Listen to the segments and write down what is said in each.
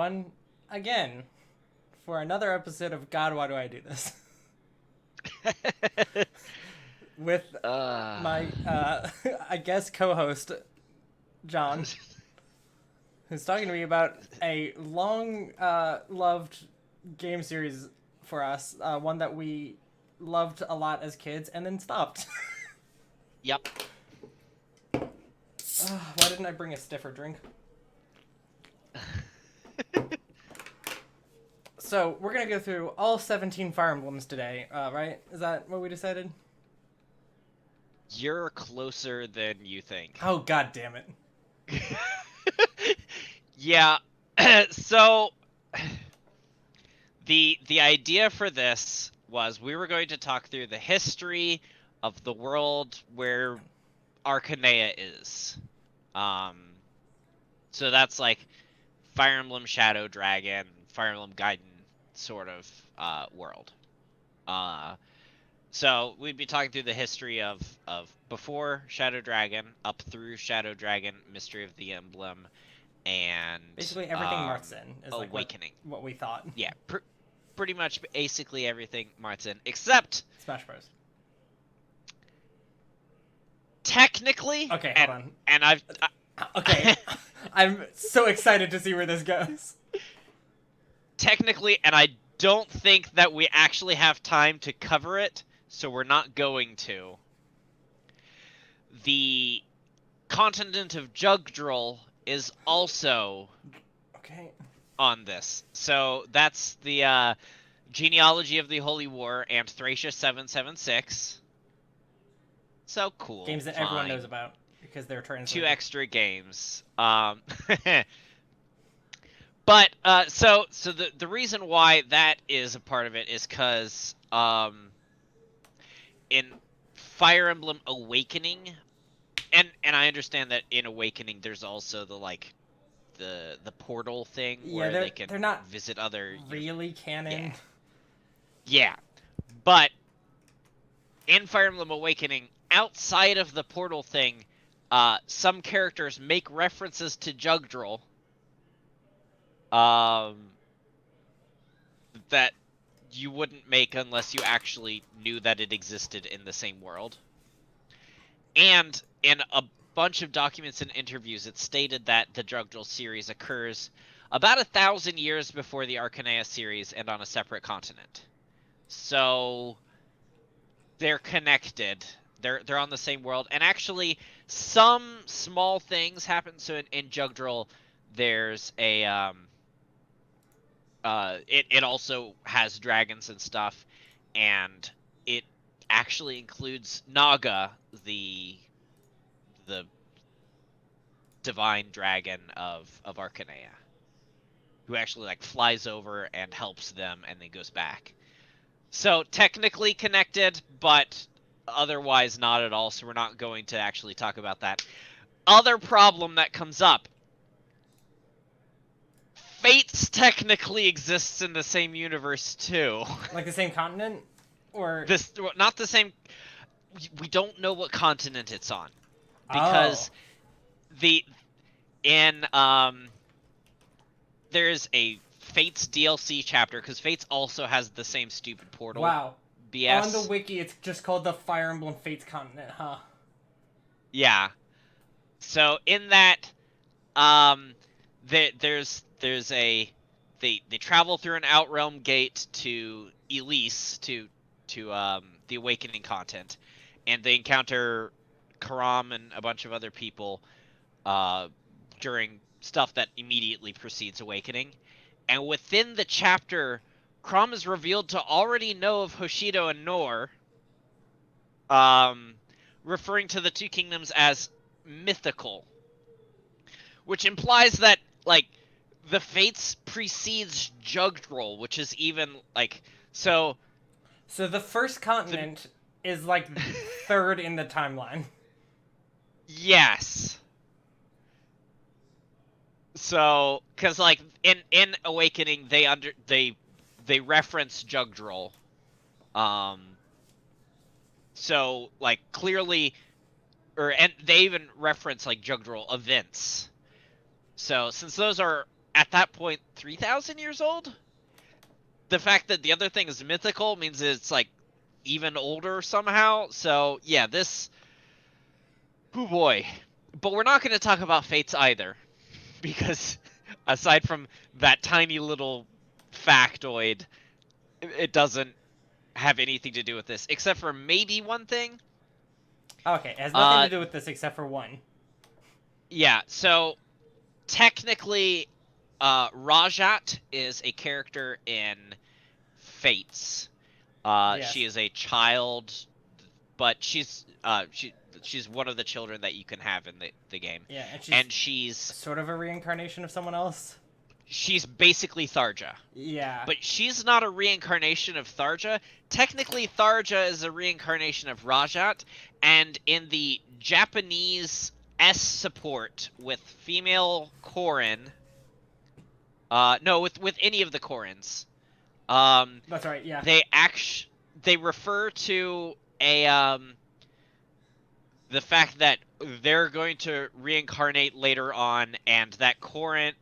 everyone, again, for another episode of God, Why Do I Do This? With my, I guess, co-host, John, who's talking to me about a long loved game series for us, one that we loved a lot as kids and then stopped. Yep. Why didn't I bring a stiffer drink? So, we're going to go through all 17 Fire Emblems today, right? Is that what we decided? You're closer than you think. Oh, god damn it. Yeah. So the idea for this was we were going to talk through the history of the world where Archanea is. So that's like Fire Emblem Shadow Dragon, Fire Emblem Gaiden sort of world. So we'd be talking through the history of before Shadow Dragon, up through Shadow Dragon, Mystery of the Emblem, and Basically everything Martin is Awakening. Like what we thought. Yeah, pretty much basically everything Martin, except Smash Bros. Technically. Okay, hold on. And I've. Okay, I'm so excited to see where this goes. Technically, and I don't think that we actually have time to cover it, so we're not going to. The continent of Jugdral is also on this. So that's the genealogy of the Holy War, Anthracia 776. So cool. Games that everyone knows about because they're translated. 2 extra games. But so the reason why that is a part of it is because in Fire Emblem Awakening, and I understand that in Awakening there's also the portal thing where they can they're not visit other really canon. Yeah, but in Fire Emblem Awakening, outside of the portal thing, some characters make references to Jugdral. That you wouldn't make unless you actually knew that it existed in the same world. And in a bunch of documents and interviews, it stated that the Jugdral series occurs about 1,000 years before the Archanea series and on a separate continent. So they're connected. They're on the same world. And actually, some small things happen. So in Jugdral, there's a it also has dragons and stuff, and it actually includes Naga, the divine dragon of Archanea, who actually flies over and helps them and then goes back. So technically connected, but otherwise not at all, so we're not going to actually talk about that. Other problem that comes up: Fates technically exists in the same universe too. Like the same continent? Or not the same. We don't know what continent it's on, because there's a Fates DLC chapter, because Fates also has the same stupid portal. Wow. BS. On the wiki, it's just called the Fire Emblem Fates continent, huh? Yeah. So in that, there's a they travel through an Outrealm gate to Elise, to the Awakening content, and they encounter Karam and a bunch of other people during stuff that immediately precedes Awakening. And within the chapter, Karam is revealed to already know of Hoshido and Nor, referring to the two kingdoms as mythical, which implies that the Fates precedes Jugdral, which is even so. So the first continent is third in the timeline. Yes. So, because in Awakening they reference Jugdral, so clearly, and they even reference Jugdral events. So since those are at that point 3,000 years old. The fact that the other thing is mythical means it's like even older somehow. So yeah, this. Oh boy. But we're not going to talk about fates either, because aside from that tiny little factoid, it doesn't have anything to do with this, except for maybe one thing. Okay, it has nothing to do with this except for one. Yeah, so technically, Rajat is a character in Fates. Yes. She is a child, but she's one of the children that you can have in the game. Yeah, and she's sort of a reincarnation of someone else. She's basically Tharja. Yeah. But she's not a reincarnation of Tharja. Technically, Tharja is a reincarnation of Rajat, and in the Japanese S support with female Korin, no, with any of the Korins, That's right. Yeah. they refer to the fact that they're going to reincarnate later on, and that Korin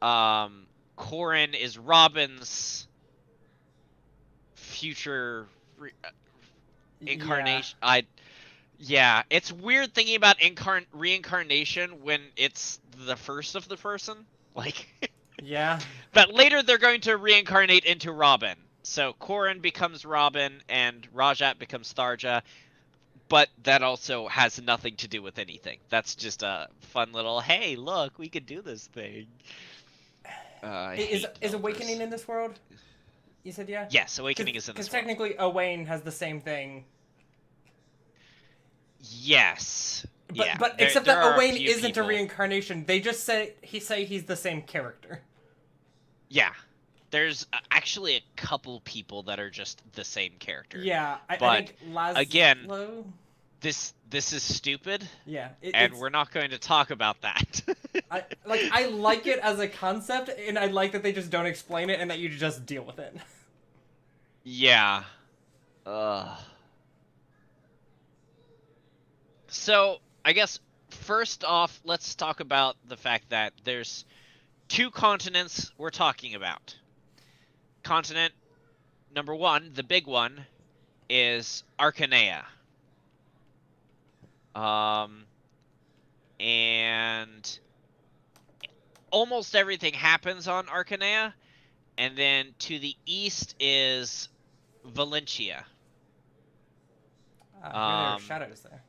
Korin is Robin's future incarnation. Yeah, it's weird thinking about reincarnation when it's the first of the person. Like, yeah. But later they're going to reincarnate into Robin. So Korin becomes Robin and Rajat becomes Tharja, but that also has nothing to do with anything. That's just a fun little, hey, look, we could do this thing. Is Awakening in this world? You said yeah? Yes, Awakening is in this world. Because technically Owain has the same thing. Yes. But except that Owain isn't a reincarnation. They just say he's the same character. Yeah. There's actually a couple people that are just the same character. Yeah, I think Laszlo... Again, this is stupid. Yeah. And we're not going to talk about that. I like it as a concept, and I like that they just don't explain it and that you just deal with it. Yeah. So, I guess, first off, let's talk about the fact that there's 2 continents we're talking about. Continent number 1, the big one, is Archanea. And almost everything happens on Archanea. And then to the east is Valentia. Here there are shadows there.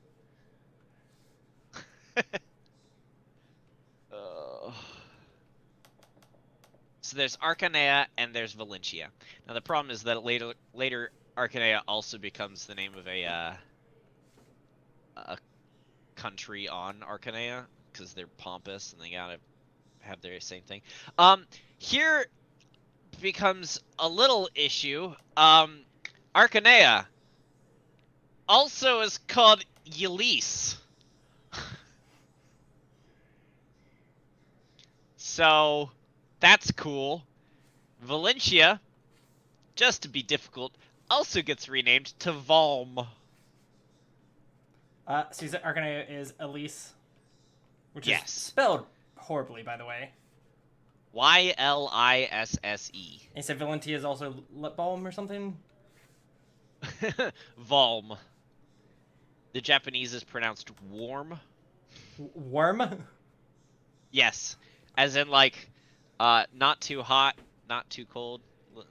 So there's Archanea and there's Valentia. Now the problem is that later Archanea also becomes the name of a country on Archanea, because they're pompous and they gotta have their same thing. Here becomes a little issue. Archanea also is called Yelise. So that's cool. Valentia, just to be difficult, also gets renamed to Valm. So you said Archanea is Elise, which is spelled horribly, by the way. Ylisse. And you said Valentia is also lip balm or something? Valm. The Japanese is pronounced warm. Worm? Yes. As in, like, not too hot, not too cold.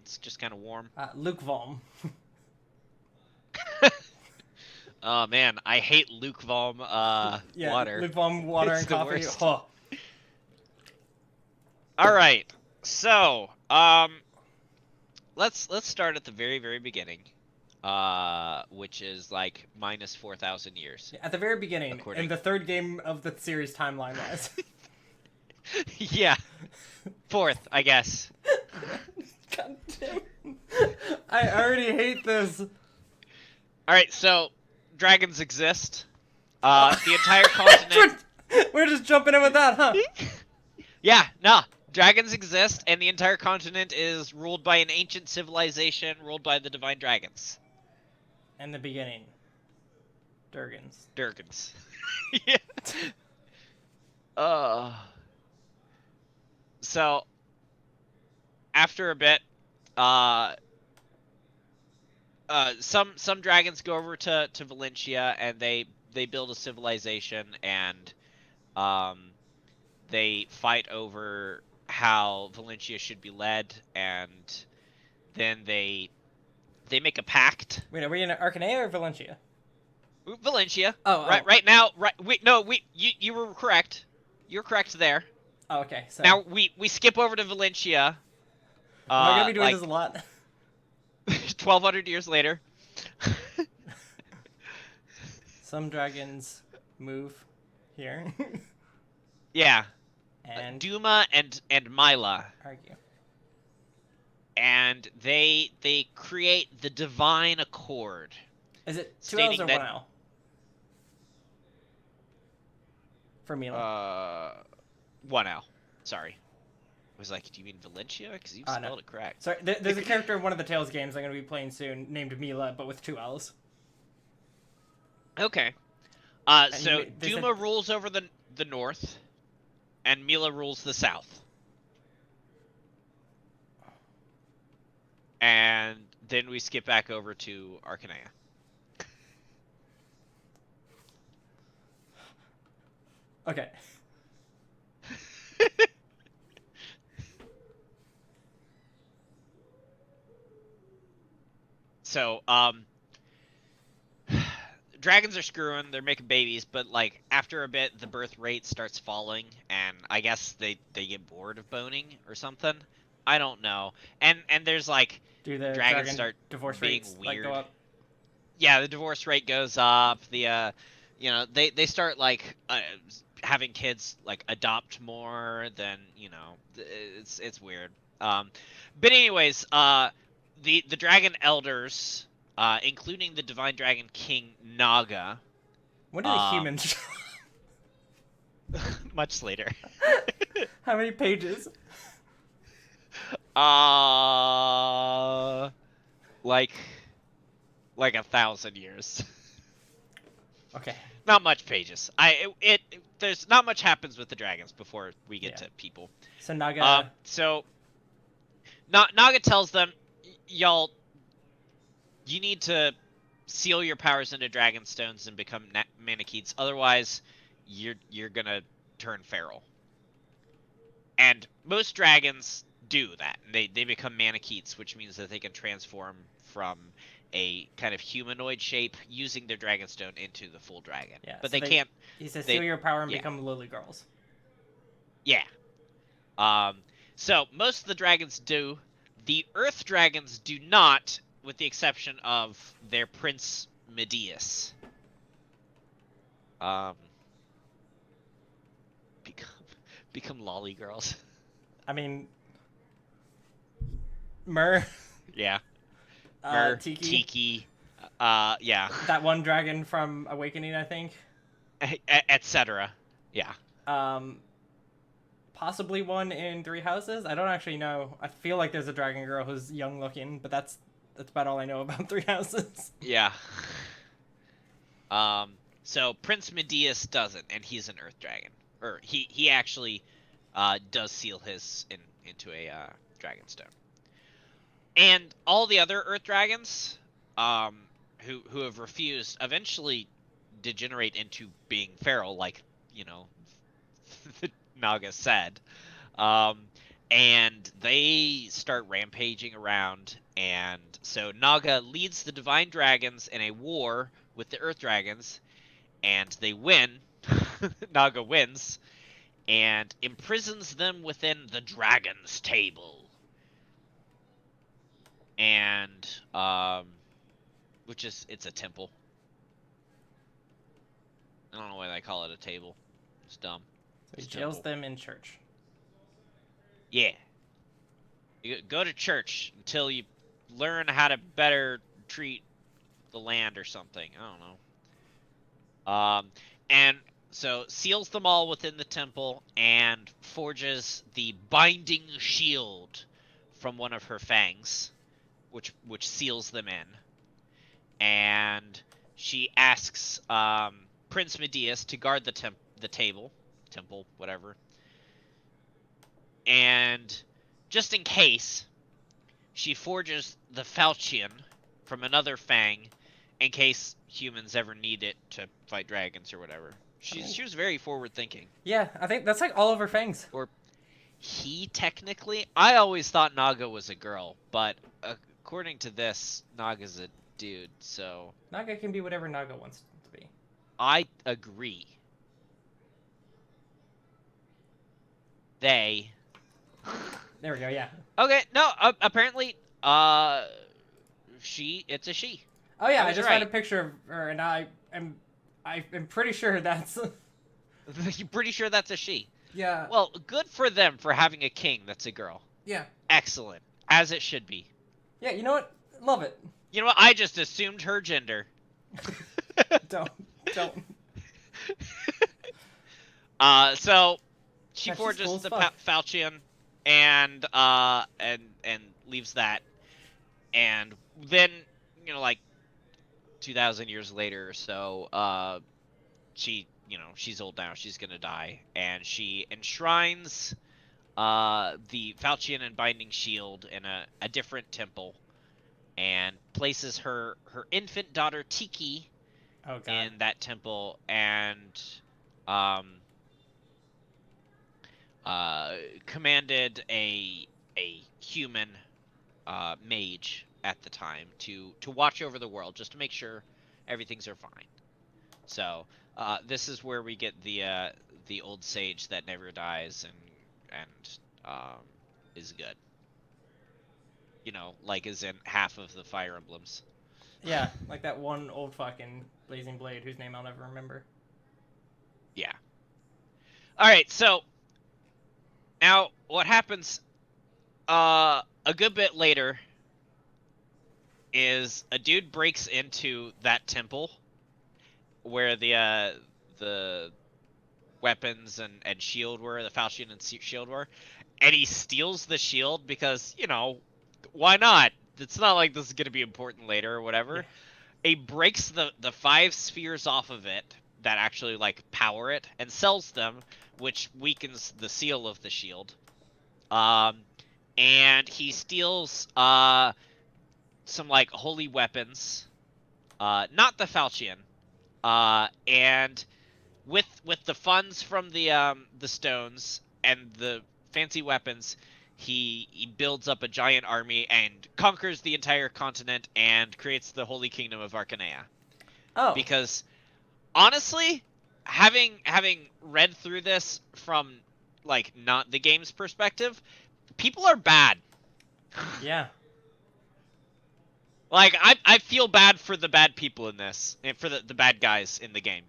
It's just kind of warm. Lukewarm. Oh, man. I hate lukewarm water. Lukewarm water and coffee. Oh. All right. So, let's start at the very, very beginning. Which is like minus 4,000 years. At the very beginning, in the 3rd game of the series timeline-wise. Yeah. 4th, I guess. God damn. I already hate this. Alright, so, dragons exist. The entire continent... We're just jumping in with that, huh? Yeah, no. Dragons exist, and the entire continent is ruled by an ancient civilization ruled by the divine dragons. In the beginning. Durgans. Yeah. So after a bit, uh, some dragons go over to Valencia, and they build a civilization, and um, they fight over how Valencia should be led, and then they make a pact. Wait, are we in Archanea or Valencia? Valencia. Oh. Right now, you were correct. You're correct there. Oh, okay. So Now we skip over to Valencia. am I gonna be doing this Like a lot? 1200 years later. Some dragons move here Yeah. and Duma and Mila. argue. And they create the divine accord. Is it two L's Stating or that, one L? For Mila. 1L. Sorry. I was like, do you mean Valencia? Because you spelled No. it correct. Sorry, there's a character in one of the Tales games I'm going to be playing soon named Mila, but with two L's. Okay. So Duma rules over the north, and Mila rules the south. And then we skip back over to Archanea. Okay. So, dragons are screwing, they're making babies, but, like, after a bit, the birth rate starts falling, and I guess they get bored of boning or something. I don't know. And there's, like, Do the dragons start divorce being rates weird. go up? Yeah, the divorce rate goes up. They start, like, having kids, like, adopt more than, it's weird. But anyways, the dragon elders, including the divine dragon king Naga. When do the humans? Much later. How many pages? Like 1,000 years. Okay. Not much pages. There's not much happens with the dragons before we get to people. So Naga. Naga tells them, y'all, you need to seal your powers into dragon stones and become Manicheets. Otherwise, you're gonna turn feral. And most dragons do that. They become Manicheets, which means that they can transform from a kind of humanoid shape using their dragonstone into the full dragon. Yeah, but so they can't. He says, "Seal your power and yeah. become lily girls." Yeah. So most of the dragons do. The Earth dragons do not, with the exception of their Prince Medeus. Become lolly girls. I mean, Myrrh. Yeah. Tiki. Yeah. That one dragon from Awakening, I think. Etc. Yeah. Possibly one in Three Houses. I don't actually know. I feel like there's a dragon girl who's young looking, but that's about all I know about Three Houses. Yeah. So Prince Medeus doesn't, and he's an Earth dragon. Or he actually does seal his into a dragonstone. And all the other Earth dragons, who have refused, eventually degenerate into being feral, like Naga said. And they start rampaging around, and so Naga leads the divine dragons in a war with the Earth dragons, and they win. Naga wins, and imprisons them within the Dragon's Table. And, it's a temple. I don't know why they call it a table. It's dumb. So he jails them in church. Yeah. You go to church until you learn how to better treat the land or something. I don't know. And so seals them all within the temple and forges the binding shield from one of her fangs, which seals them in. And she asks Prince Medeus to guard the temple, whatever. And just in case, she forges the falchion from another fang in case humans ever need it to fight dragons or whatever. She was very forward thinking. Yeah, I think that's like all of her fangs. Or he technically, I always thought Naga was a girl, but according to this, Naga's a dude, so Naga can be whatever Naga wants to be. I agree. They. There we go. Yeah. Okay. No. Apparently, it's a she. Oh yeah, I was just right. found a picture of her, and I'm pretty sure that's. You're pretty sure that's a she. Yeah. Well, good for them for having a king that's a girl. Yeah. Excellent, as it should be. Yeah. You know what? Love it. You know what? I just assumed her gender. Don't. So she That's just forges cool as the fuck. falchion and leaves that, and then like 2,000 years later or so, she's old now. She's gonna die, and she enshrines the falchion and binding shield in a different temple, and places her infant daughter Tiki in that temple, and commanded a human mage at the time to watch over the world, just to make sure everything's fine. So this is where we get the old sage that never dies and is good. Like is in half of the Fire Emblems. Yeah, like that one old fucking blazing blade whose name I'll never remember. Yeah. All right, so now what happens a good bit later is a dude breaks into that temple where the weapons and shield were, the falchion and shield were, and he steals the shield because, why not? It's not like this is going to be important later or whatever. Yeah. He breaks the 5 spheres off of it that actually like power it and sells them, which weakens the seal of the shield. And he steals some like holy weapons, not the falchion, and with the funds from the stones and the fancy weapons, he builds up a giant army and conquers the entire continent and creates the Holy Kingdom of Archanea. Oh. Because honestly, having read through this from like not the game's perspective, people are bad. Yeah. Like I feel bad for the bad people in this, and for the bad guys in the game.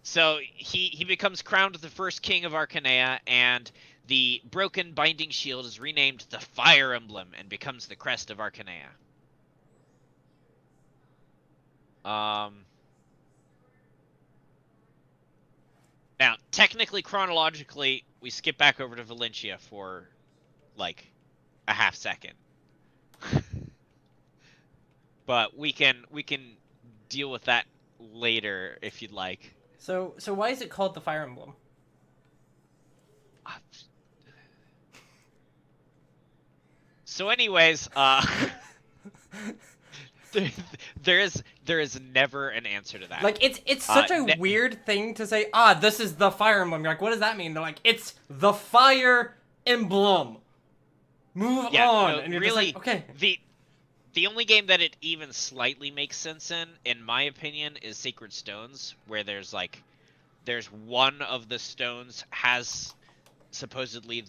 So he becomes crowned the first king of Archanea, and the broken binding shield is renamed the Fire Emblem and becomes the crest of Archanea. Now, technically, chronologically, we skip back over to Valencia for like a half second. But we can deal with that later if you'd like. So why is it called the Fire Emblem? So anyways, there is never an answer to that. Like it's such a weird thing to say. This is the Fire Emblem. You're like, what does that mean? They're like, it's the Fire Emblem. Move on. No, and you're really, just like, okay. The only game that it even slightly makes sense in my opinion, is Sacred Stones, where there's one of the stones has supposedly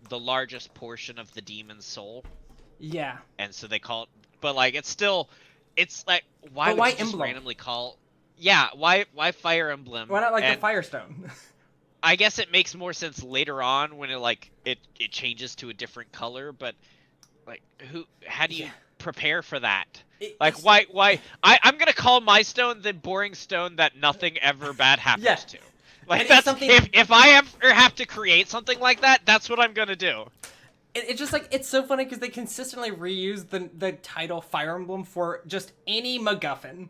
the largest portion of the demon's soul. Yeah. And so they call it, but like it's like why would you just randomly call? Yeah, why Fire Emblem? Why not like the Firestone? I guess it makes more sense later on when it changes to a different color, but like how do you prepare for that? Why I'm gonna call my stone the boring stone that nothing ever bad happens to. Like that's if I ever have to create something like that, that's what I'm gonna do. It's just like, it's so funny because they consistently reuse the title Fire Emblem for just any MacGuffin.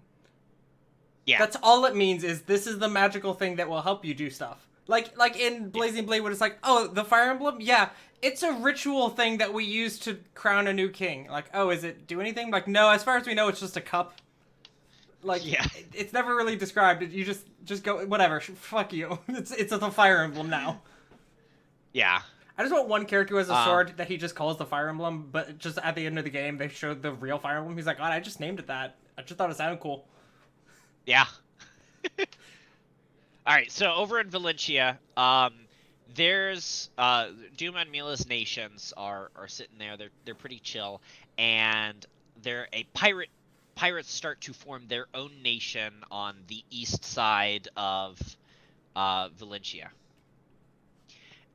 Yeah. That's all it means, is this is the magical thing that will help you do stuff. Like in Blazing Blade, when it's like, oh, the Fire Emblem, yeah, it's a ritual thing that we use to crown a new king. Like, oh, is it do anything? Like, no, as far as we know, it's just a cup. Like, Yeah. it's never really described. You just go, whatever, fuck you. It's the Fire Emblem now. Yeah. I just want one character who has a sword that he just calls the Fire Emblem, but just at the end of the game, they showed the real Fire Emblem. He's like, God, I just named it that. I just thought it sounded cool. Yeah. All right, so over in Valencia, there's Doom and Mila's nations are sitting there. They're pretty chill, and they're a pirates start to form their own nation on the east side of Valencia,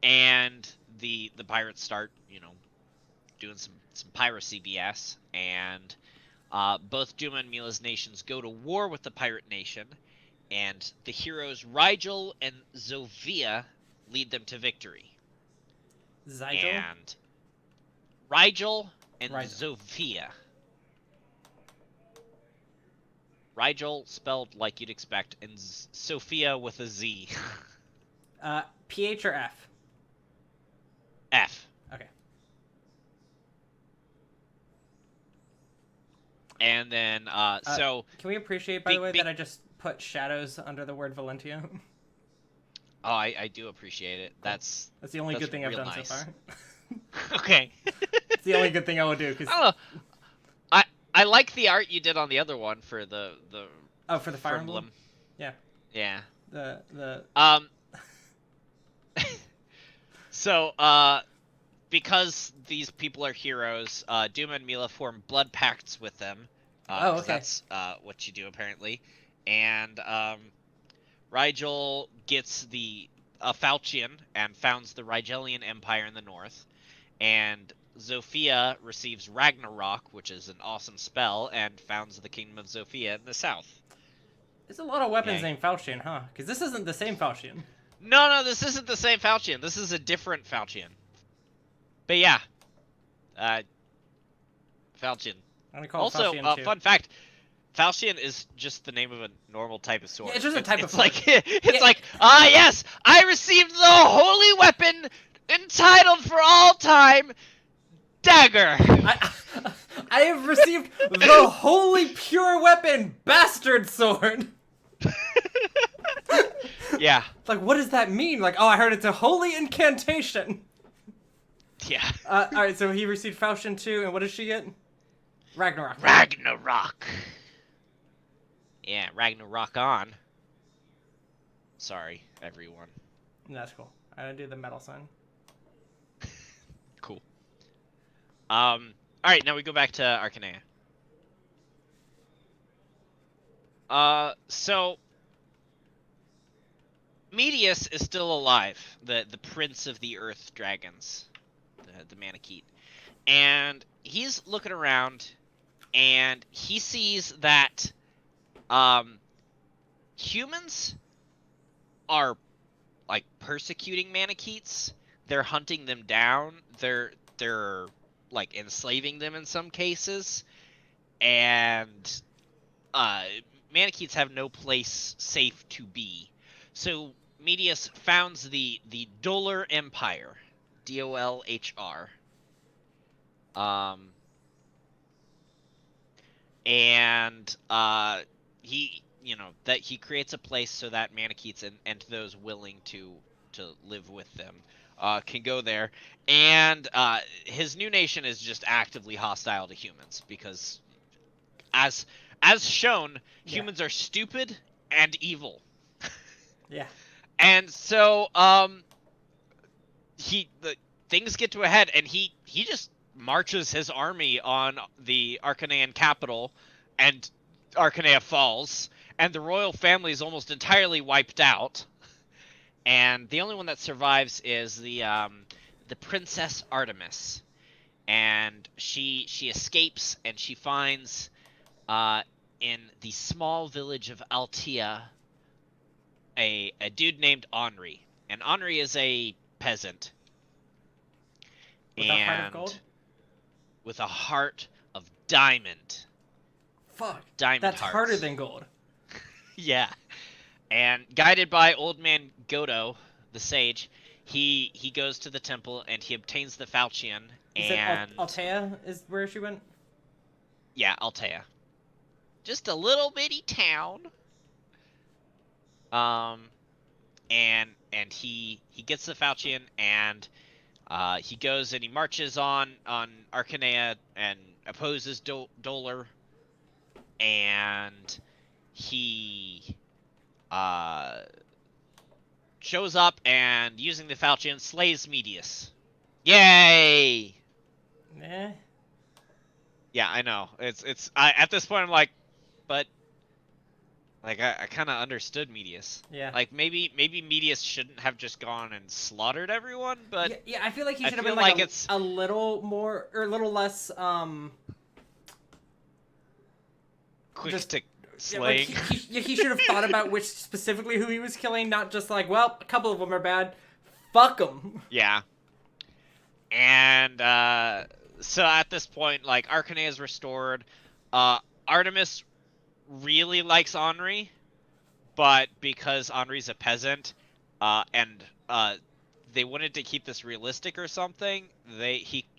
and the pirates start doing some piracy BS, and both Doom and Mila's nations go to war with the pirate nation. And the heroes Rigel and Zofia lead them to victory. Zygel? And Rigel and Rigel. Zofia. Rigel spelled like you'd expect, and Sophia with a Z. PH or F? F. Okay. And then, so... Can we appreciate, by the way, that I just put shadows under the word Valentia? Oh, I do appreciate it. That's the only good thing I've done nice. so far. Okay. It's the only good thing I will do. Cause... I don't know. I like the art you did on the other one for the for the Fire Emblem? Yeah. Yeah. The So, because these people are heroes, Doom and Mila form blood pacts with them. Okay. That's what you do, apparently. And Rigel gets a falchion and founds the Rigelian Empire in the north. And Zofia receives Ragnarok, which is an awesome spell, and founds the Kingdom of Zofia in the south. There's a lot of weapons named Falchion, huh? Because this isn't the same Falchion. No, this isn't the same Falchion. This is a different Falchion. But yeah. Falchion. I'm gonna call also, it Falchion too. Fun fact, Falchion is just the name of a normal type of sword. Yeah, it's just a type of sword. It's like, yes, I received the holy weapon entitled for all time, Dagger. I have received the holy pure weapon, Bastard Sword. Yeah. It's like, what does that mean? Like, oh, I heard it's a holy incantation. Yeah. Alright, so he received Falchion too, and what does she get? Ragnarok. Ragnarok. Yeah, Ragnarok on. Sorry, everyone. That's cool. I didn't do the metal sign. Cool. Alright, now we go back to Archanea. So Medius is still alive, the prince of the earth dragons, the Manakete. And he's looking around, and he sees that humans are like persecuting Manaketes. They're hunting them down. They're like enslaving them in some cases, and Manaketes have no place safe to be. So Medius founds the Dolhr Empire, Dolhr. And he creates a place so that Manaketes and those willing to live with them can go there. And his new nation is just actively hostile to humans because, as shown, humans are stupid and evil. Yeah. And so things get to a head, and he just marches his army on the Archanean capital, and Archanea falls, and the royal family is almost entirely wiped out. And the only one that survives is the Princess Artemis, and she escapes, and she finds in the small village of Altea a dude named Henri, and Henri is a peasant. With a heart of gold? With a heart of diamond. Fuck. Diamond That's hearts. harder than gold. Yeah. And guided by Old Man Godo, the sage, he goes to the temple and he obtains the falchion. You said Altea is where she went? Yeah, Altea. Just a little bitty town. And he gets the falchion, and he goes and he marches on Archanea and opposes Dolar, and he shows up and, using the falchion, slays Medius. Yay! Eh. Yeah, I know. At this point I'm like, but like I kind of understood Medius. Yeah. Like maybe Medius shouldn't have just gone and slaughtered everyone, but yeah, I feel like he should have been like a little more or a little less quick to slaying. Like he should have thought about which specifically who he was killing, not just like, well, a couple of them are bad, fuck them. Yeah. And so at this point, like, Archanea is restored. Artemis really likes Henri, but because Henri's a peasant, and they wanted to keep this realistic or something,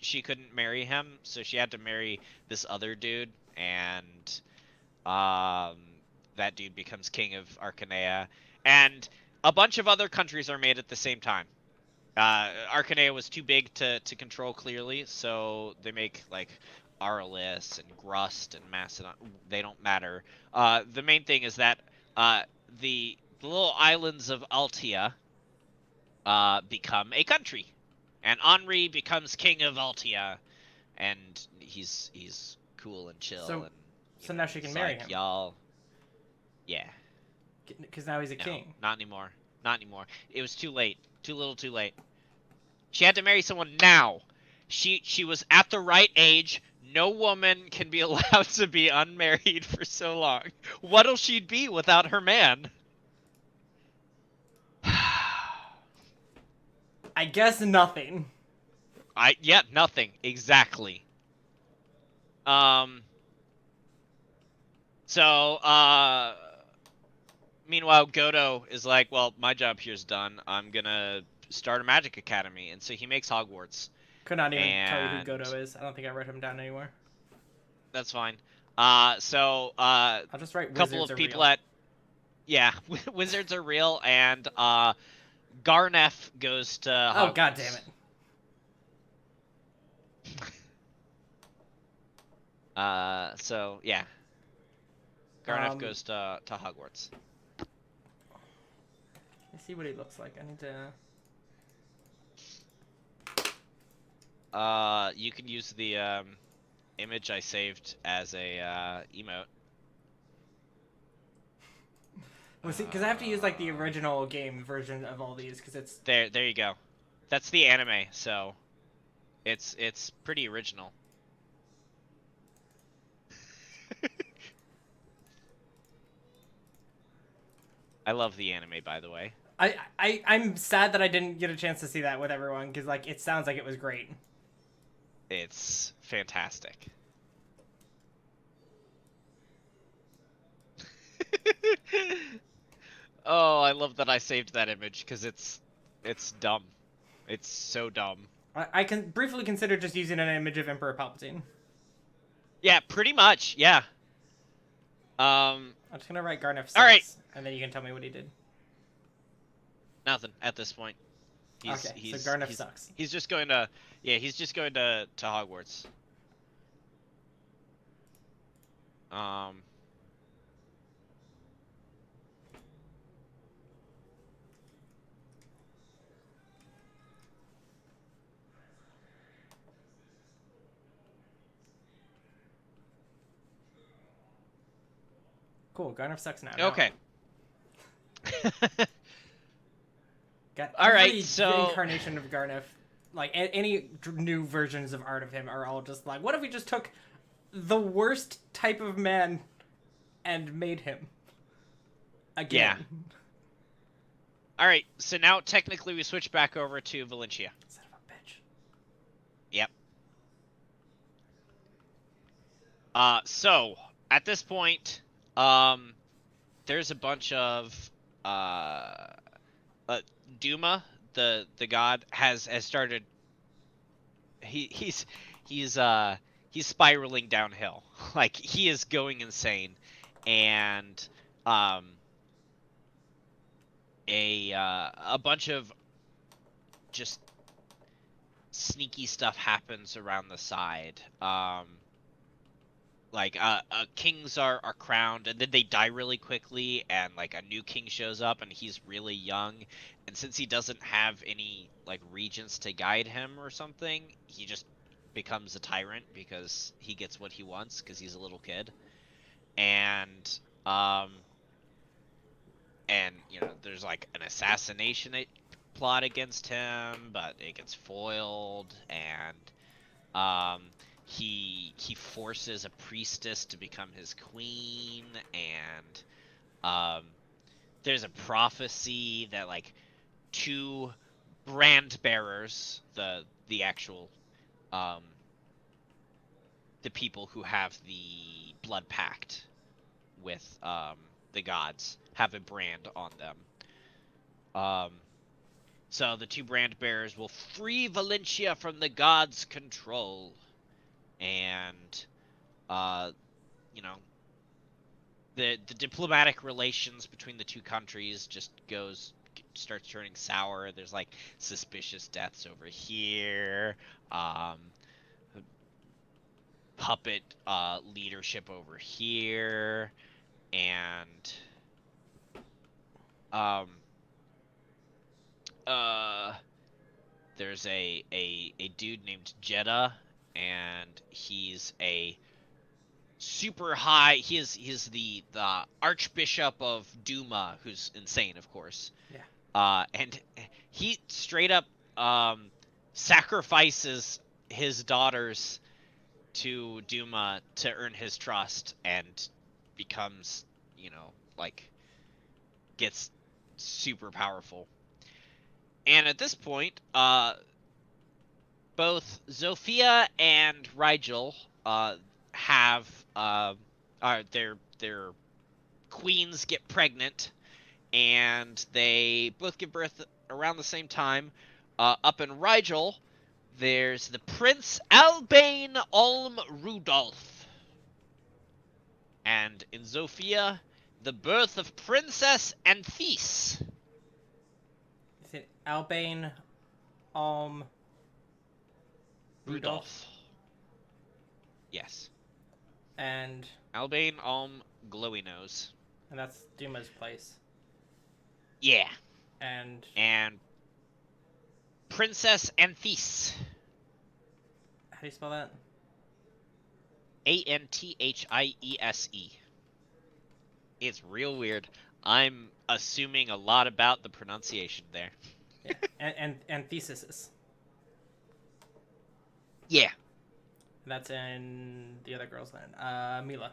she couldn't marry him, so she had to marry this other dude, and that dude becomes king of Archanea, and a bunch of other countries are made at the same time. Archanea was too big to control clearly, so they make like Aurelius and Grust and Macedon. They don't matter. The main thing is that the little islands of Altea become a country, and Henri becomes king of Altea, and he's cool and chill. So now she can marry him. Y'all, yeah. Because now he's a king. Not anymore. Not anymore. It was too late. Too little, too late. She had to marry someone now. She was at the right age. No woman can be allowed to be unmarried for so long. What'll she be without her man? I guess nothing. Nothing. Exactly. Meanwhile, Godo is like, well, my job here's done. I'm gonna start a magic academy, and so he makes Hogwarts. Could not even tell you who Godo is. I don't think I wrote him down anywhere. That's fine. I'll just write a couple of people real. Wizards are real, and Garnef goes to Hogwarts. Oh, god damn it. So yeah. Garnef goes to Hogwarts. Let's see what he looks like. I need to. You can use the image I saved as a emote. Well, see, because I have to use like the original game version of all these, because it's there. There you go. That's the anime, so it's pretty original. I love the anime, by the way. I'm sad that I didn't get a chance to see that with everyone, because like it sounds like it was great. It's fantastic. Oh, I love that I saved that image, because it's dumb. It's so dumb. I can briefly consider just using an image of Emperor Palpatine. Yeah, pretty much. Yeah. I'm just gonna write Garnef 6, all right, and then you can tell me what he did. Nothing at this point. So Garnef sucks. He's just going to, he's just going to Hogwarts. Cool, Garnef sucks now. Okay. All right, so incarnation of Garnef, like any new versions of art of him are all just like, what if we just took the worst type of man and made him again? Yeah. All right, so now technically we switch back over to Valencia. Son of a bitch. Yep. So at this point, there's a bunch of Duma, the god, has started. He he's spiraling downhill. Like he is going insane, and um a bunch of just sneaky stuff happens around the side. Kings are crowned, and then they die really quickly, and like a new king shows up, and he's really young, and since he doesn't have any like regents to guide him or something, he just becomes a tyrant because he gets what he wants because he's a little kid. And um and there's like an assassination plot against him, but it gets foiled, and um, he forces a priestess to become his queen, and there's a prophecy that like two brand bearers, the actual um, the people who have the blood pact with the gods, have a brand on them. Um, so the two brand bearers will free Valencia from the gods' control, and uh, you know, the diplomatic relations between the two countries just starts turning sour. There's like suspicious deaths over here, um, puppet leadership over here, and um, uh, there's a dude named Jeddah, and he's a super high. He is the Archbishop of Duma, who's insane, of course. Yeah. And he straight up sacrifices his daughters to Duma to earn his trust, and becomes, like, gets super powerful. And at this point, both Zofia and Rigel have their queens get pregnant, and they both give birth around the same time. Up in Rigel, there's the Prince Albane Ulm Rudolph, and in Zofia, the birth of Princess Anthis. Is it Albane, Rudolph? Yes. And Albane Ulm Glowy Nose. And that's Duma's place. Yeah. And Princess Anthise. How do you spell that? Anthiese. It's real weird. I'm assuming a lot about the pronunciation there. Yeah. and theses. Yeah. That's in the other girl's name. Mila.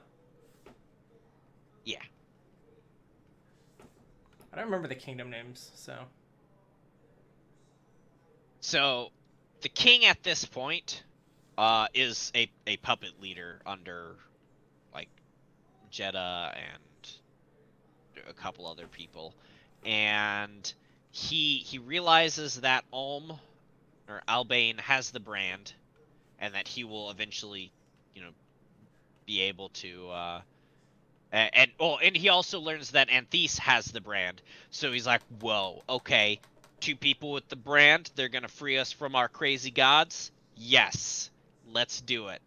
Yeah. I don't remember the kingdom names, so. So, the king at this point is a puppet leader under, like, Jeddah and a couple other people. And he realizes that Ulm, or Albane, has the brand, and that he will eventually, be able to, and he also learns that Anthise has the brand. So he's like, whoa, okay, two people with the brand, they're gonna free us from our crazy gods? Yes, let's do it.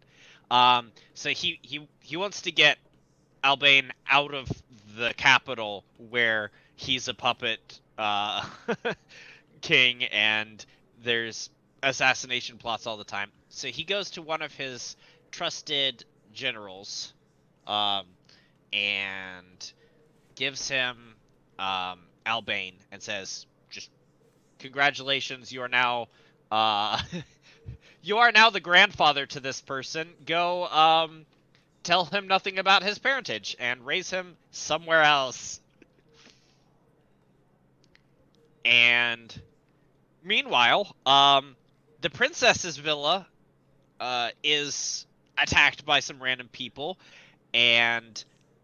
So he wants to get Albane out of the capital, where he's a puppet king, and there's assassination plots all the time. So he goes to one of his trusted generals, and gives him Albane, and says, "Just congratulations, you are now you are now the grandfather to this person. Go tell him nothing about his parentage and raise him somewhere else." And meanwhile, the princess's villa is attacked by some random people, and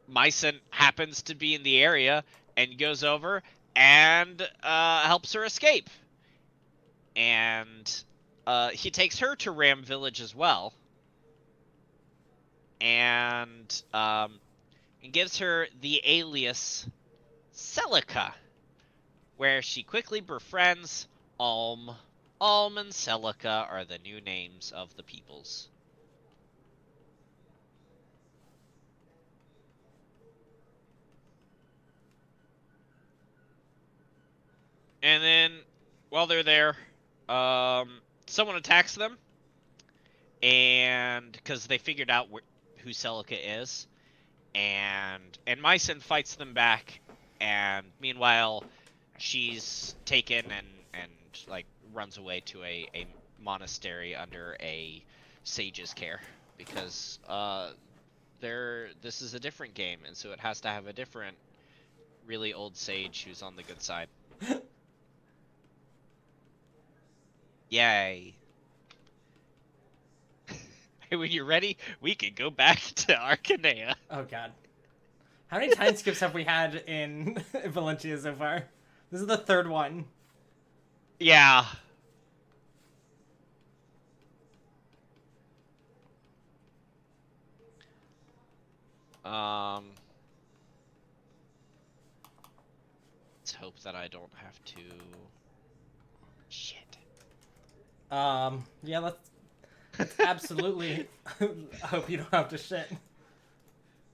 Mycen happens to be in the area and goes over and helps her escape. And he takes her to Ram Village as well, and gives her the alias Celica, where she quickly befriends Alm. Alm and Celica are the new names of the peoples. And then, while they're there, someone attacks them, and because they figured out who Celica is, and Mycen fights them back, and meanwhile, she's taken and like runs away to a monastery under a sage's care, because this is a different game, and so it has to have a different really old sage who's on the good side. Yay. When you're ready, we can go back to Archanea. Oh god. How many time skips have we had in Valentia so far? This is the third one. Yeah. Let's hope that I don't have to... Shit. Yeah, let's absolutely hope you don't have to shit.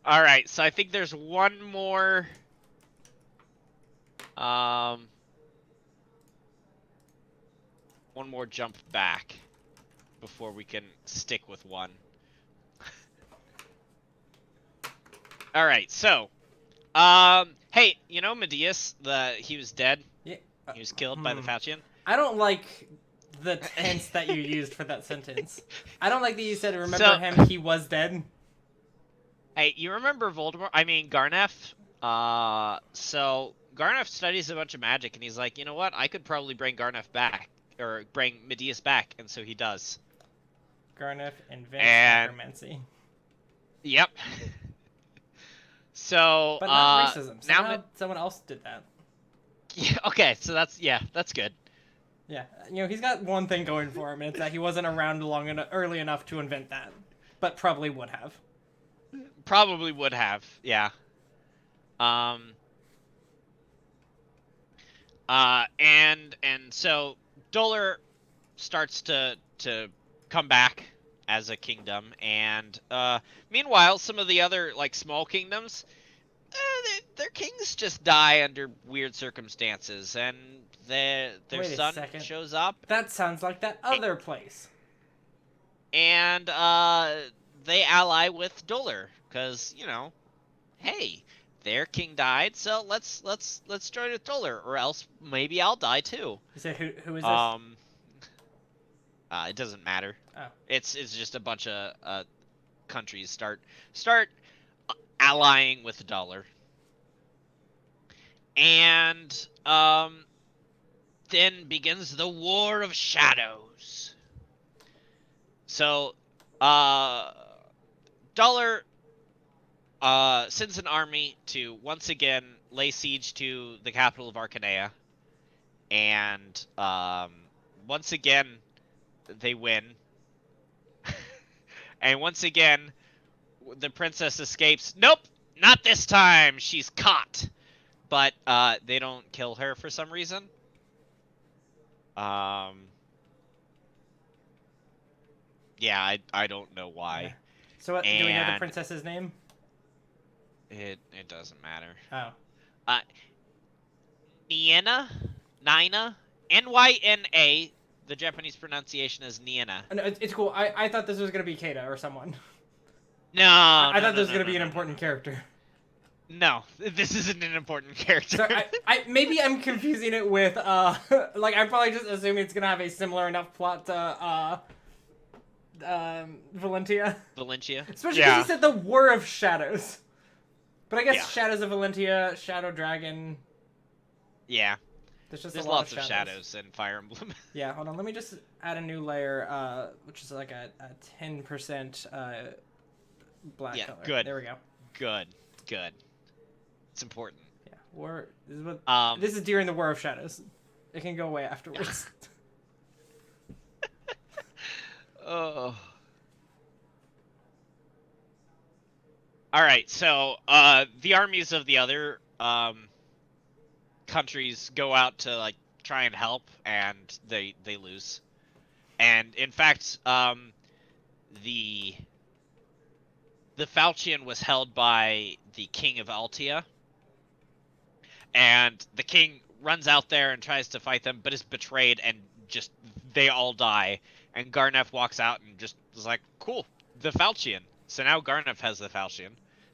Alright, so I think there's one more... one more jump back before we can stick with one. Alright, so... hey, you know Medius, he was dead? Yeah. He was killed by the Faucian? I don't like the tense that you used for that sentence. I don't like that you said, remember him, he was dead. Hey, you remember Voldemort? I mean, Garneth? So Garneth studies a bunch of magic, and he's like, you know what? I could probably bring Garneth back, or bring Medius back, and so he does. Garneth invents necromancy. Yep. So, but not racism. now someone else did that. Yeah, okay, so that's good. Yeah, you know, he's got one thing going for him, and it's that he wasn't around early enough to invent that, but probably would have. Probably would have, yeah. And so Döler starts to come back as a kingdom, and meanwhile, some of the other like small kingdoms, their kings just die under weird circumstances, and their son shows up. That sounds like that other place. And they ally with Döler, because, you know, hey, their king died, so let's join with Döler, or else maybe I'll die too. You say who is this? It doesn't matter. Oh. It's just a bunch of countries start allying with Döler. And then begins the War of Shadows. So Döler sends an army to once again lay siege to the capital of Archanea, and once again they win. And once again the princess escapes. Nope, not this time. She's caught. But they don't kill her for some reason. Yeah, I don't know why. Yeah. So what, do we know the princess's name? It doesn't matter. Oh. Nina? Nyna? The Japanese pronunciation is Nina. No, it's cool. I thought this was going to be Keita or someone. No. I thought this was going to be an important character. No, this isn't an important character. So maybe I'm confusing it with, like, I'm probably just assuming it's going to have a similar enough plot to, Valentia. Especially because he said the War of Shadows. But I guess Shadows of Valentia, Shadow Dragon. Yeah. There's lots of shadows in Fire Emblem. Yeah, hold on. Let me just add a new layer, which is like a 10% black color. Good. There we go. Good. It's important. Yeah. War. This is during the War of Shadows. It can go away afterwards. Oh. All right, so the armies of the other countries go out to like try and help, and they lose. And in fact, the Falchion was held by the King of Altia, and the king runs out there and tries to fight them, but is betrayed, and just they all die. And Garnef walks out and just was like, "Cool, the Falchion." So now Garnef has the Falchion.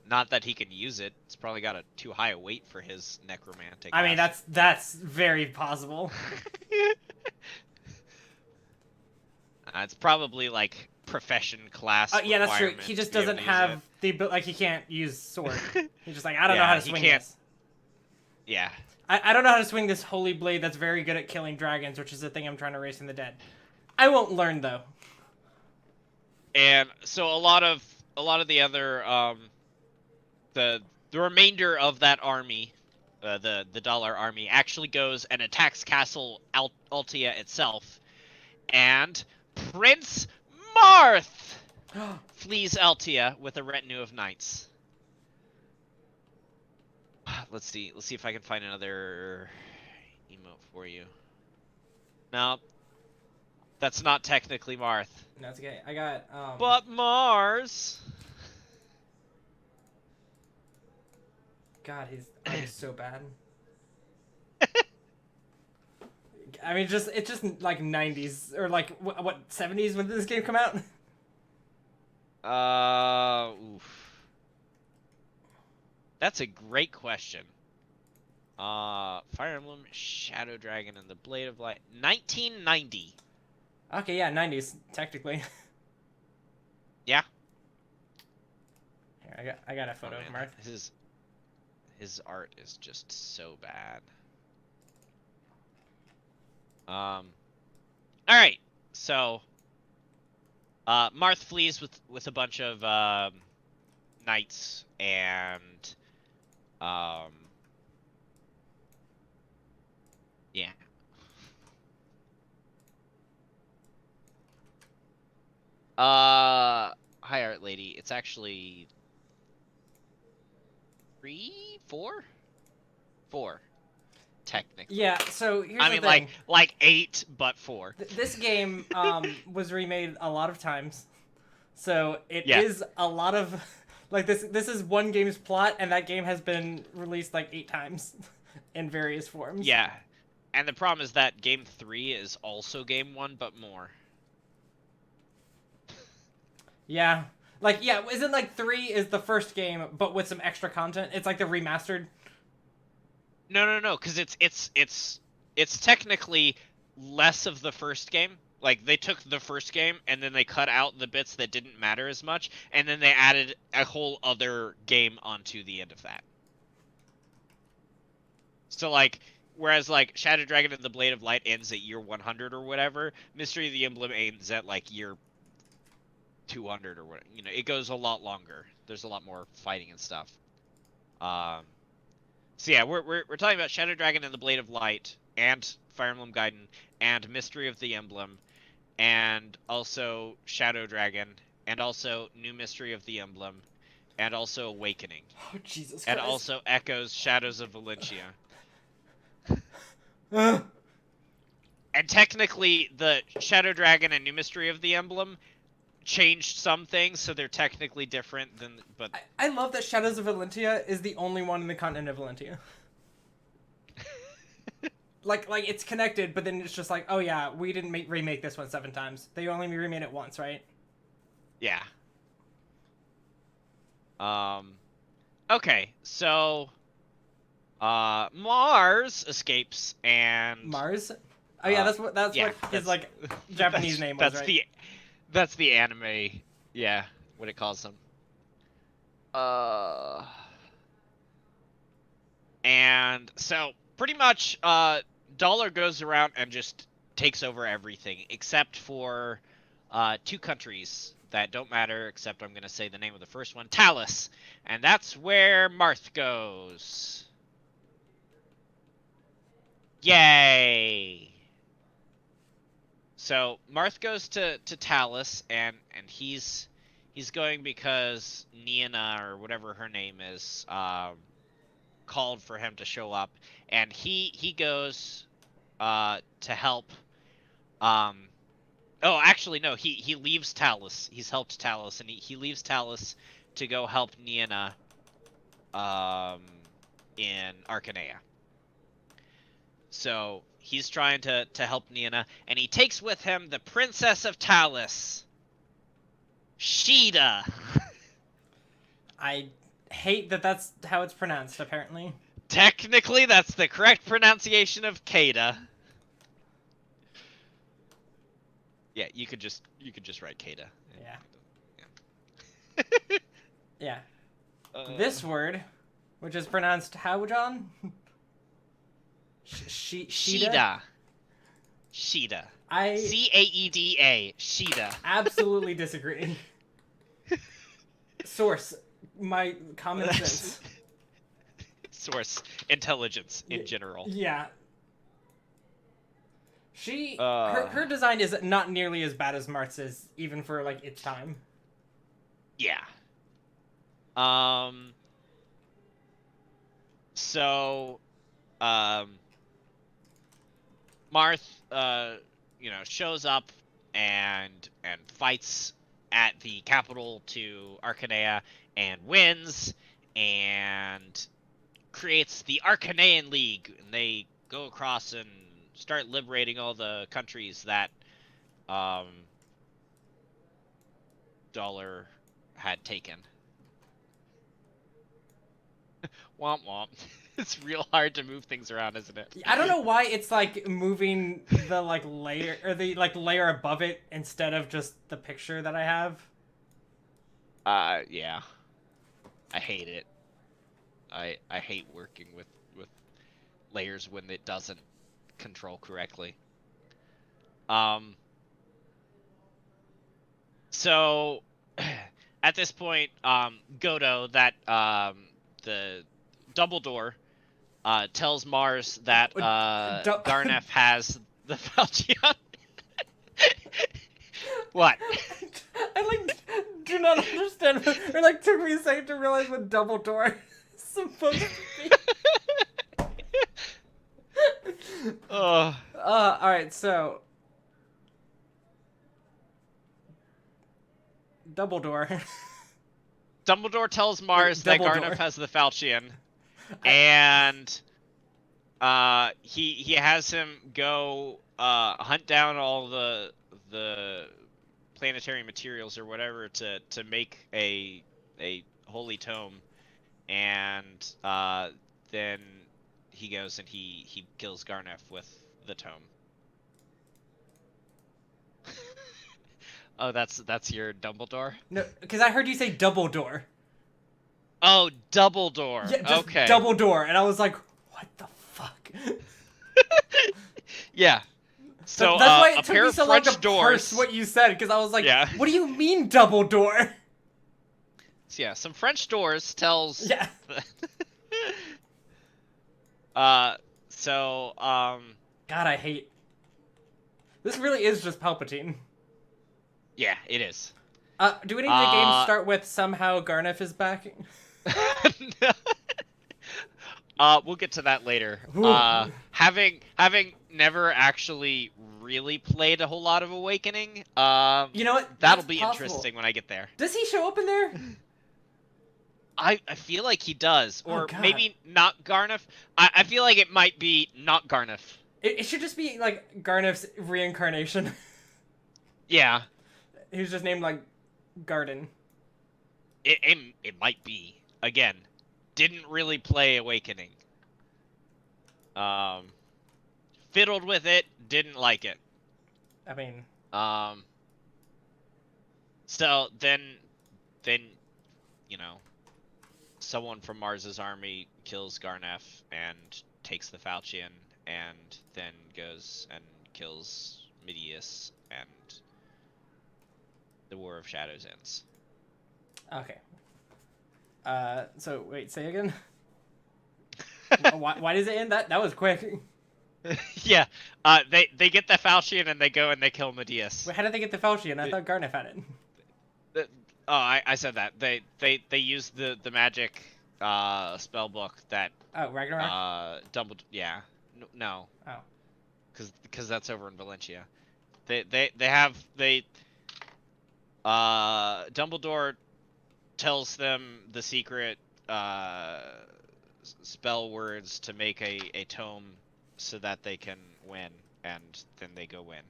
Not that he can use it. It's probably got a too high a weight for his necromantic. I mean, that's very possible. It's probably like profession class. Yeah, that's true. He just doesn't have the like. He can't use sword. He's just like, I don't know how to swing this. Yeah. I don't know how to swing this holy blade that's very good at killing dragons, which is the thing I'm trying to raise from the dead. I won't learn though. And so a lot of the other the remainder of that army, the Dollar army, actually goes and attacks Castle Altia itself, and Prince Marth flees Altia with a retinue of knights. Let's see if I can find another emote for you. No, that's not technically Marth. No, it's okay. I got But Mars. God, he's so bad. I mean, it's just like 90s or like what 70s when did this game come out? Oof. That's a great question. Fire Emblem, Shadow Dragon, and the Blade of Light. 1990. Okay, yeah, 90s technically. Yeah. Here, I got a photo of Marth. His art is just so bad. All right. So, Marth flees with a bunch of knights and yeah. Hi, Art Lady. It's actually 4, technically. Yeah. So here's the thing. like 8, but 4. This game was remade a lot of times, so it is a lot of like this. This is one game's plot, and that game has been released like 8 times in various forms. Yeah, and the problem is that Game 3 is also Game 1, but more. Yeah. Like, yeah, isn't like 3 is the first game, but with some extra content? It's like the remastered. No, because it's technically less of the first game. Like, they took the first game and then they cut out the bits that didn't matter as much, and then they added a whole other game onto the end of that. So like, whereas like Shadow Dragon and the Blade of Light ends at year 100 or whatever, Mystery of the Emblem ends at like year 200 or what, you know, it goes a lot longer. There's a lot more fighting and stuff. So yeah, we're talking about Shadow Dragon and the Blade of Light, and Fire Emblem Gaiden, and Mystery of the Emblem, and also Shadow Dragon, and also New Mystery of the Emblem, and also Awakening. Oh, Jesus Christ. And also Echoes, Shadows of Valentia. Uh. And technically, the Shadow Dragon and New Mystery of the Emblem changed some things, so they're technically different than. But I love that Shadows of Valentia is the only one in the continent of Valentia. like it's connected, but then it's just like, oh yeah, we didn't remake this one 7 times. They only remade it once, right? Yeah. Okay, so Mars escapes and Mars. Oh yeah, that's what his like Japanese name was, right? That's the anime, yeah, what it calls them. And so pretty much Dollar goes around and just takes over everything except for 2 countries that don't matter, except I'm gonna say the name of the first one, Talus, and that's where Marth goes. Yay! So Marth goes to Talus, and he's going because Niana, or whatever her name is, called for him to show up, and he goes to help. Um, oh, actually no, he leaves Talus. He's helped Talus, and he leaves Talus to go help Niana in Archanea. So he's trying to help Niana, and he takes with him the Princess of Talus, Sheeta. I hate that that's how it's pronounced, apparently. Technically, that's the correct pronunciation of Kada. Yeah, you could just write Kada. Yeah. Yeah. This word, which is pronounced how, John? Sheeta. Sheeta. I Caeda. Sheeta. absolutely disagree. Source, my common sense. Source, intelligence in general. Yeah. Her design is not nearly as bad as Marth's, even for like its time. Yeah. So, Marth, shows up and fights at the capital to Archanea and wins and creates the Archanean League, and they go across and start liberating all the countries that Dollar had taken. Womp womp. It's real hard to move things around, isn't it? I don't know why it's like moving the like layer or the like layer above it instead of just the picture that I have. Yeah. I hate it. I hate working with layers when it doesn't control correctly. So at this point, Godo, that the Dumbledore, tells Mars that Garnef has the Falchion. What? I like do not understand. Or like took me a second to realize what Dumbledore is supposed to be. All right, so Dumbledore. Dumbledore tells Mars that Garnef has the Falchion, and he has him go hunt down all the planetary materials or whatever to make a holy tome, and then he goes and he kills Garnef with the tome. Oh, that's your Dumbledore? No, because I heard you say Dumbledore. Oh, Dumbledore. Yeah, just okay. Dumbledore, and I was like, what the fuck? Yeah. So that's why it a took pair me of so French long to doors. parse what you said, because I was like, yeah. What do you mean Dumbledore? So, yeah, some French doors tells. Yeah. God, I hate. This really is just Palpatine. Yeah, it is. Do any of the games start with somehow Garnef is back? We'll get to that later. Having never actually really played a whole lot of Awakening, you know what? That'll be interesting when I get there. Does he show up in there? I feel like he does, or maybe not Garnef. I feel like it might be not Garnef. It should just be like Garnef's reincarnation. Yeah. He was just named like Garden. It might be. Again, didn't really play Awakening. Fiddled with it, didn't like it. I mean. So then, someone from Mars's army kills Garnef and takes the Falchion, and then goes and kills Midius, and the War of Shadows ends. Okay. So wait, say again. Why does it end? That was quick. Yeah. They get the falchion and they go and they kill Medius. Wait, how did they get the falchion? I thought Garnet had it. I said that. They use the magic spell book that Ragnarok? Dumbledore. Yeah. No. Oh. Because that's over in Valencia. Dumbledore tells them the secret spell words to make a tome so that they can win, and then they go win.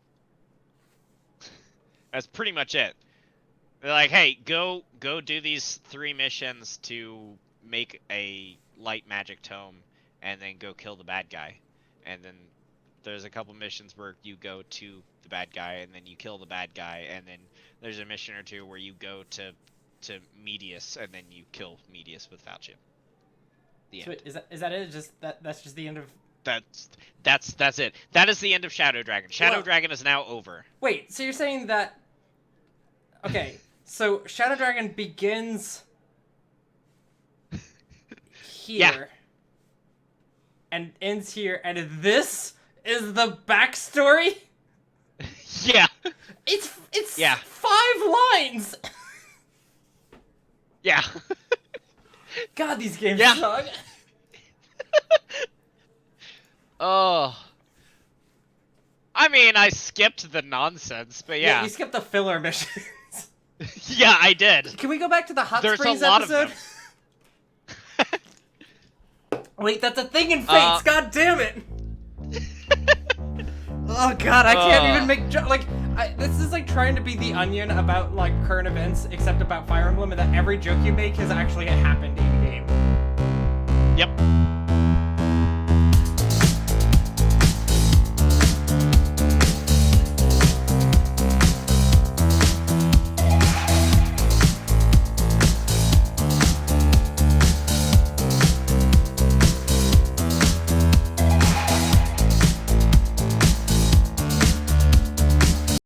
That's pretty much it. They're like, hey, go do these 3 missions to make a light magic tome, and then go kill the bad guy. And then there's a couple missions where you go to the bad guy, and then you kill the bad guy, and then there's a mission or 2 where you go to Medius, and then you kill Medius with Falchion. The end. Is that it? That's just the end of. That's it. That is the end of Shadow Dragon. Shadow Dragon is now over. Wait, so you're saying that? Okay, so Shadow Dragon begins here and ends here, and this is the backstory? Yeah. It's 5 lines. Yeah. God, these games suck. Oh. I mean, I skipped the nonsense, but yeah. You skipped the filler missions. Yeah, I did. Can we go back to the Hot There's Springs a lot episode? Of them. Wait, that's a thing in Fates. God damn it! Oh god, I can't even make this is like trying to be the Onion about like current events, except about Fire Emblem, and that every joke you make has actually happened in game. Yep.